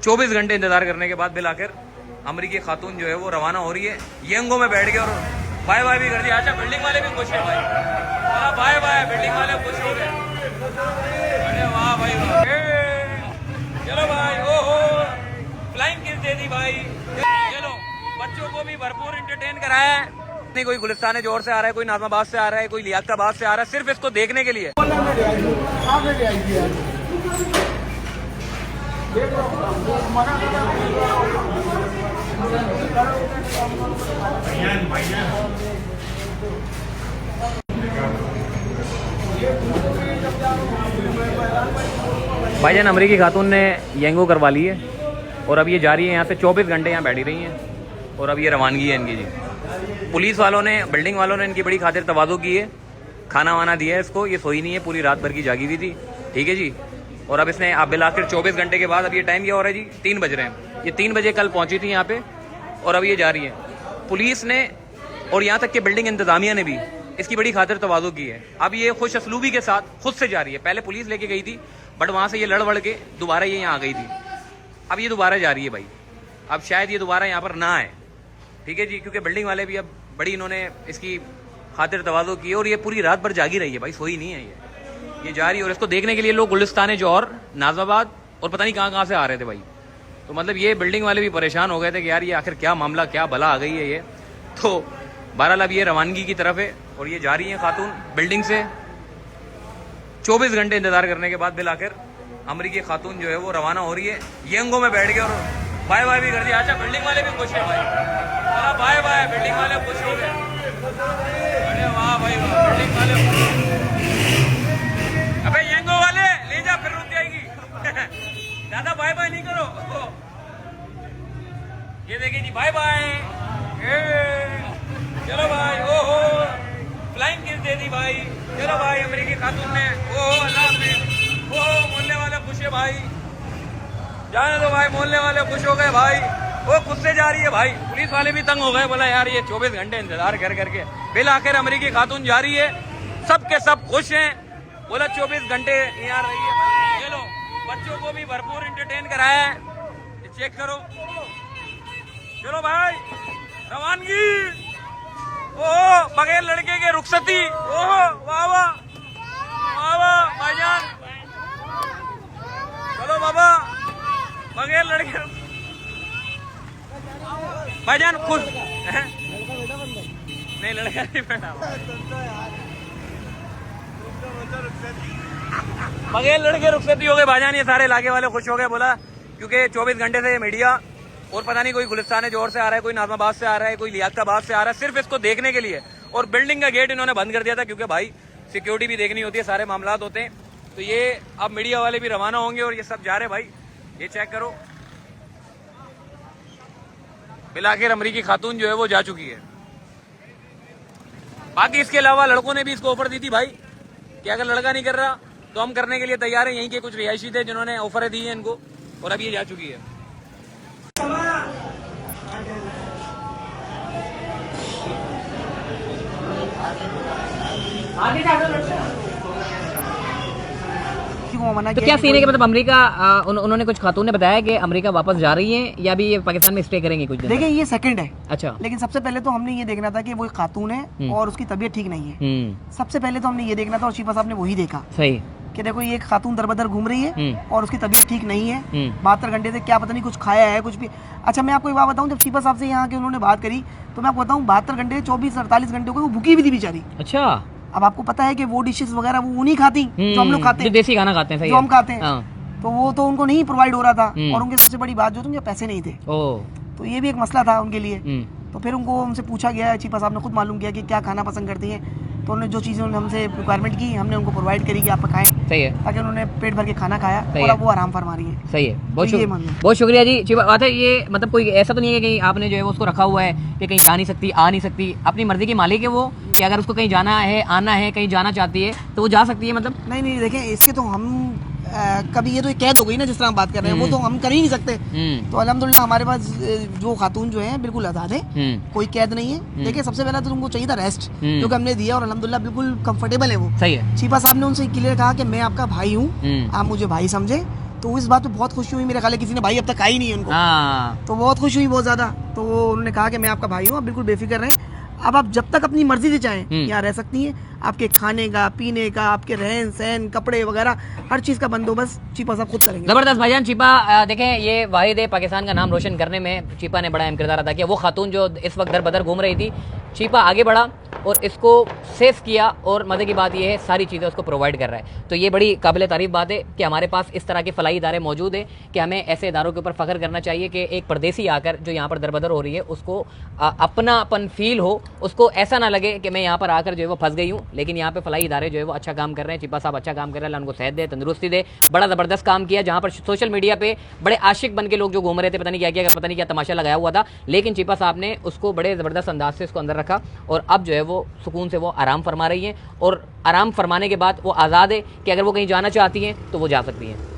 24 घंटे इंतजार करने के बाद बिल आखिर अमरीकी खातून जो है वो रवाना हो रही है। यंगो में बैठ गए और बाय बाय भी कर दिया। अच्छा, बिल्डिंग वाले भी खुश है भाई, बाय बाय, बिल्डिंग वाले खुश हो गए। अरे वाह भाई वाह, चलो भाई, ओहो फ्लाइंग किस दे दी भाई। चलो बच्चों को भी भरपूर एंटरटेन कराया है। नहीं कोई गुलिस्तान जोर से आ रहा है, कोई नाजमाबाद से आ रहा है, कोई लियाकताबाद से आ रहा है, सिर्फ इसको देखने के लिए। भाईजान अमरीकी खातून ने यंगो करवा ली है और अब ये जा रही है यहाँ से। 24 घंटे यहाँ बैठी रही हैं और अब ये रवानगी है इनकी जी। पुलिस वालों ने, बिल्डिंग वालों ने इनकी बड़ी खातिर तवाज़ो की है, खाना वाना दिया है इसको। ये सोई नहीं है, पूरी रात भर की जागी हुई थी, ठीक है जी। और अब इसने आप बिल आखिर 24 घंटे के बाद, अब ये टाइम क्या हो रहा है जी, 3 बज रहे हैं। ये 3 बजे कल पहुंची थी यहाँ पे और अब ये जा रही है। पुलिस ने और यहाँ तक कि बिल्डिंग इंतजामिया ने भी इसकी बड़ी खातिर तवाज़ो की है। अब ये खुश असलूबी के साथ खुद से जा रही है। पहले पुलिस लेके गई थी बट वहाँ से ये लड़ वड़ के दोबारा ये यहाँ आ गई थी। अब ये दोबारा जा रही है भाई। अब शायद ये दोबारा यहाँ पर ना आए, ठीक है जी, क्योंकि बिल्डिंग वाले भी अब बड़ी इन्होंने इसकी खातिर तवाज़ो की है और ये पूरी रात भर जागी रही है भाई, सोई नहीं है ये जा रही है। और इसको देखने के लिए लोग गुलिस्तान जौहर, नाज़ाबाद और पता नहीं कहाँ से आ रहे थे भाई। तो मतलब ये बिल्डिंग वाले भी परेशान हो गए थे कि यार ये आखिर क्या मामला, क्या बला आ गई है ये। तो बहरहाल अब ये रवानगी की तरफ है और ये जा रही है खातून बिल्डिंग से। 24 घंटे इंतजार करने के बाद बिल आखिर अमरीकी खातून जो है वो रवाना हो रही है। यंगो में बैठ गए और बाय बाय भी कर दिया। अच्छा, बिल्डिंग वाले भी खुश है भाई, बाय बाय, बिल्डिंग वाले खुश हो गए। अरे वाह भाई वाह, बिल्डिंग वाले। अबे यंगो वाले ले जा, फिर रुक जाएगी। ज्यादा बाय बाय नहीं करो। ये देखिए जी, बाय बाय, चलो भाई, ओहो फ्लाइंग किस दे दी भाई। चलो भाई, अमेरिकी खातून ने, ओहो अल्लाह हाफिज़, ओहो मोहल्ले वाले खुश है भाई, जाने दो भाई, मोहल्ले वाले खुश हो गए भाई। वो खुद से जा रही है भाई। पुलिस वाले भी तंग हो गए, बोला यार ये 24 घंटे इंतजार कर करके बिल आखिर अमेरिकी खातून जा रही है। सब के सब खुश हैं, बोला 24 घंटे यहाँ रही है भाई। चलो बच्चों को भी भरपूर एंटरटेन कराया है, चेक करो। चलो भाई, रवानगी। ओह बगैर लड़के के रुखसती, ओह वाह वाह वाह वाह भाईजान। चलो बाबा, बगैर लड़के भाईजान खुश नहीं, लड़का नहीं बैठा, बगैर लड़के रुखसती हो गए भाईजान। ये सारे इलाके वाले खुश हो गए, बोला क्योंकि 24 घंटे से मीडिया और पता नहीं कोई गुलिस्तान जोर से आ रहा है, कोई नाजमाबाद से आ रहा है, कोई लियाकताबाद से आ रहा है, सिर्फ इसको देखने के लिए। और बिल्डिंग का गेट इन्होंने बंद कर दिया था क्योंकि भाई सिक्योरिटी भी देखनी होती है, सारे मामलात होते हैं। तो ये अब मीडिया वाले भी रवाना होंगे और ये सब जा रहे भाई। ये चेक करो, बिल आखिर अमरीकी खातून जो है वो जा चुकी है। बाकी इसके अलावा लड़कों ने भी इसको ऑफर दी थी भाई कि अगर लड़का नहीं कर रहा तो हम करने के लिए तैयार हैं। यहीं के कुछ रिहायशी थे जिन्होंने ऑफरें दी हैं इनको और अब ये जा चुकी है। तो क्या सीन है कि मतलब अमेरिका उन्होंने कुछ खातून ने बताया कि अमेरिका वापस जा रही हैं या भी ये पाकिस्तान में स्टे करेंगे कुछ दिन? देखिए ये सेकंड है। अच्छा, लेकिन सबसे पहले तो हमने ये देखना था कि वो खातून है और उसकी तबीयत ठीक नहीं है। सबसे पहले तो हमने ये देखना था और शीफा साहब ने वही देखा। सही कि देखो ये खातून दरबदर घूम रही है और उसकी तबीयत ठीक नहीं है। 72 घंटे से क्या पता नहीं कुछ खाया है कुछ भी। अच्छा मैं आपको एक बात बताऊं, जब शीफा साहब से यहाँ के उन्होंने बात करी तो मैं आपको बताऊं 72 घंटे 24-48 घंटे को वो भूखी भी थी बेचारी। अच्छा, अब आपको पता है कि वो डिशेस वगैरह वो नहीं खाती जो हम लोग खाते हैं, देसी खाना खाते हैं, जो हम खाते हैं, तो वो तो उनको नहीं प्रोवाइड हो रहा था। और उनकी सबसे बड़ी बात जो थी, उनके पैसे नहीं थे। तो ये भी एक मसला था उनके लिए। तो फिर उनको हमसे पूछा गया, चीफा साहब ने खुद मालूम किया कि क्या खाना पसंद करती हैं। तो उन्होंने जो चीज़ें हमसे रिक्वायरमेंट की हमने उनको प्रोवाइड करी कि आप खाएं। सही है, ताकि उन्होंने पेट भर के खाना खाया और अब वो आराम फरमा रही है। सही है, बहुत शुक्रिया जी। बात है ये, मतलब कोई ऐसा तो नहीं है कि आपने जो है उसको रखा हुआ है कि कहीं जा नहीं सकती, आ नहीं सकती, अपनी मर्जी की मालिक है वो, कि अगर उसको कहीं जाना है, आना है, कहीं जाना चाहती है तो वो जा सकती है। मतलब नहीं देखें, इसके तो हम कभी ये तो कैद हो गई ना, जिस तरह हम बात कर रहे हैं वो तो हम कर ही नहीं सकते। तो अल्हम्दुलिल्लाह हमारे पास जो खातून जो है बिल्कुल आजाद है, कोई कैद नहीं है। देखिए सबसे पहले तो तुमको चाहिए था रेस्ट, जो कि हमने दिया और अल्हम्दुलिल्लाह बिल्कुल कंफर्टेबल है वो। सही है। शीफा साहब ने उनसे क्लियर कहा कि मैं आपका भाई हूँ, आप मुझे भाई समझे। तो इस बात पे बहुत खुशी हुई, मेरे ख्याल है किसी ने भाई अब तक आई नहीं है उनको, हाँ तो बहुत खुशी हुई बहुत ज़्यादा। तो उन्होंने कहा कि मैं आपका भाई हूँ, आप बिल्कुल बेफिक्र रहें, अब आप जब तक अपनी मर्जी से चाहें यहाँ रह सकती हैं, आपके खाने का, पीने का, आपके रहन सहन, कपड़े वगैरह हर चीज़ का बंदोबस्त चीपा साहब खुद करेंगे। जबरदस्त भाईजान। चीपा देखें, ये वाहिद है पाकिस्तान का नाम रोशन करने में चीपा ने बड़ा अहम किरदार अदा किया। वो खातून जो इस वक्त दर बदर घूम रही थी, चीपा आगे बढ़ा और इसको सेफ किया, और मज़े की बात यह है सारी चीज़ें उसको प्रोवाइड कर रहा है। तो ये बड़ी काबिल तारीफ बात है कि हमारे पास इस तरह के फलाई इदारे मौजूद है कि हमें ऐसे इदारों के ऊपर फ़ख्र करना चाहिए कि एक परदेसी आकर जो यहाँ पर दरबदर हो रही है उसको अपनापन फील हो, उसको ऐसा ना लगे कि मैं यहाँ पर आकर जो है वो फंस गई हूँ। लेकिन यहाँ पर फलाई इदारे जो है वो अच्छा काम कर रहे हैं। चीपा साहब अच्छा काम कर रहे हैं, उनको सेहत दे, तंदुरुस्ती दे, बड़ा ज़बरदस्त काम किया। जहाँ पर सोशल मीडिया पे बड़े आशिक बन के लोग जो घूम रहे थे, पता नहीं क्या क्या, पता नहीं क्या तमाशा लगाया हुआ था, लेकिन चीपा साहब ने उसको बड़े ज़बरदस्त अंदाज से उसको अंदर रखा, और अब जो है वो सुकून से वो आराम फरमा रही हैं, और आराम फरमाने के बाद वो आज़ाद है कि अगर वो कहीं जाना चाहती हैं तो वो जा सकती हैं।